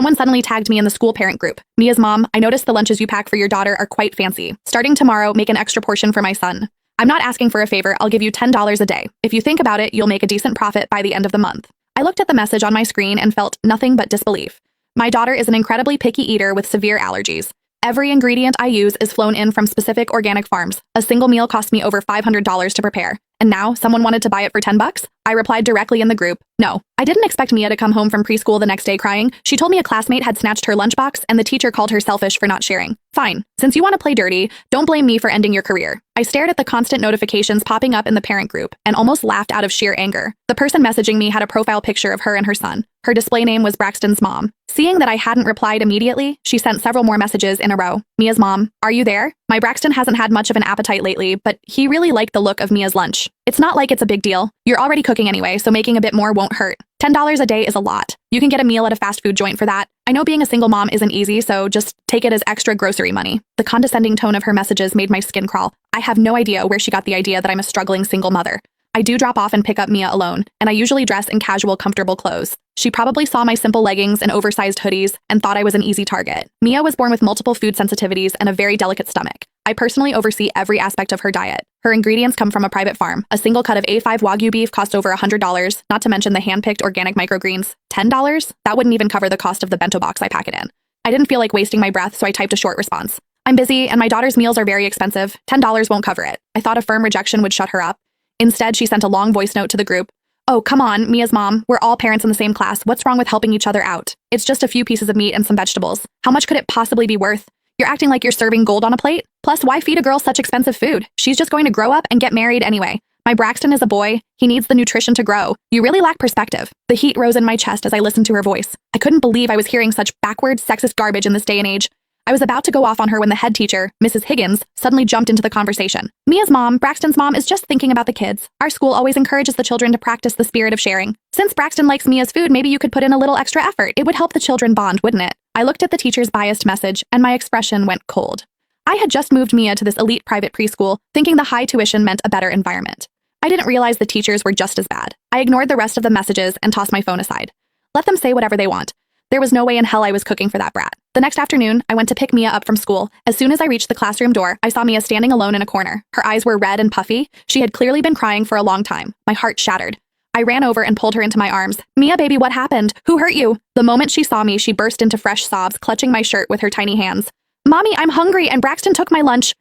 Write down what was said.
Someone suddenly tagged me in the school parent group. Mia's mom, I noticed the lunches you pack for your daughter are quite fancy. Starting tomorrow, make an extra portion for my son. I'm not asking for a favor, I'll give you $10 a day. If you think about it, you'll make a decent profit by the end of the month. I looked at the message on my screen and felt nothing but disbelief. My daughter is an incredibly picky eater with severe allergies. Every ingredient I use is flown in from specific organic farms. A single meal cost me over $500 to prepare. And now, someone wanted to buy it for $10? I replied directly in the group, no. I didn't expect Mia to come home from preschool the next day crying. She told me a classmate had snatched her lunchbox and the teacher called her selfish for not sharing. Fine. Since you want to play dirty, don't blame me for ending your career. I stared at the constant notifications popping up in the parent group and almost laughed out of sheer anger. The person messaging me had a profile picture of her and her son. Her display name was Braxton's mom. Seeing that I hadn't replied immediately, she sent several more messages in a row. Mia's mom, are you there? My Braxton hasn't had much of an appetite lately, but he really liked the look of Mia's lunch. It's not like it's a big deal. You're already cooking anyway, so making a bit more won't hurt. $10 a day is a lot. You can get a meal at a fast food joint for that. I know being a single mom isn't easy, so just take it as extra grocery money. The condescending tone of her messages made my skin crawl. I have no idea where she got the idea that I'm a struggling single mother. I do drop off and pick up Mia alone, and I usually dress in casual, comfortable clothes. She probably saw my simple leggings and oversized hoodies and thought I was an easy target. Mia was born with multiple food sensitivities and a very delicate stomach. I personally oversee every aspect of her diet. Her ingredients come from a private farm. A single cut of A5 Wagyu beef costs over $100, not to mention the hand-picked organic microgreens. $10? That wouldn't even cover the cost of the bento box I pack it in. I didn't feel like wasting my breath, so I typed a short response. I'm busy, and my daughter's meals are very expensive. $10 won't cover it. I thought a firm rejection would shut her up. Instead, she sent a long voice note to the group. Oh, come on, Mia's mom. We're all parents in the same class. What's wrong with helping each other out? It's just a few pieces of meat and some vegetables. How much could it possibly be worth? You're acting like you're serving gold on a plate? Plus, why feed a girl such expensive food? She's just going to grow up and get married anyway. My Braxton is a boy. He needs the nutrition to grow. You really lack perspective. The heat rose in my chest as I listened to her voice. I couldn't believe I was hearing such backward, sexist garbage in this day and age. I was about to go off on her when the head teacher, Mrs. Higgins, suddenly jumped into the conversation. Mia's mom, Braxton's mom, is just thinking about the kids. Our school always encourages the children to practice the spirit of sharing. Since Braxton likes Mia's food, maybe you could put in a little extra effort. It would help the children bond, wouldn't it? I looked at the teacher's biased message, and my expression went cold. I had just moved Mia to this elite private preschool, thinking the high tuition meant a better environment. I didn't realize the teachers were just as bad. I ignored the rest of the messages and tossed my phone aside. Let them say whatever they want. There was no way in hell I was cooking for that brat. The next afternoon, I went to pick Mia up from school. As soon as I reached the classroom door, I saw Mia standing alone in a corner. Her eyes were red and puffy. She had clearly been crying for a long time. My heart shattered. I ran over and pulled her into my arms. Mia, baby, what happened? Who hurt you? The moment she saw me, she burst into fresh sobs, clutching my shirt with her tiny hands. Mommy, I'm hungry and Braxton took my lunch.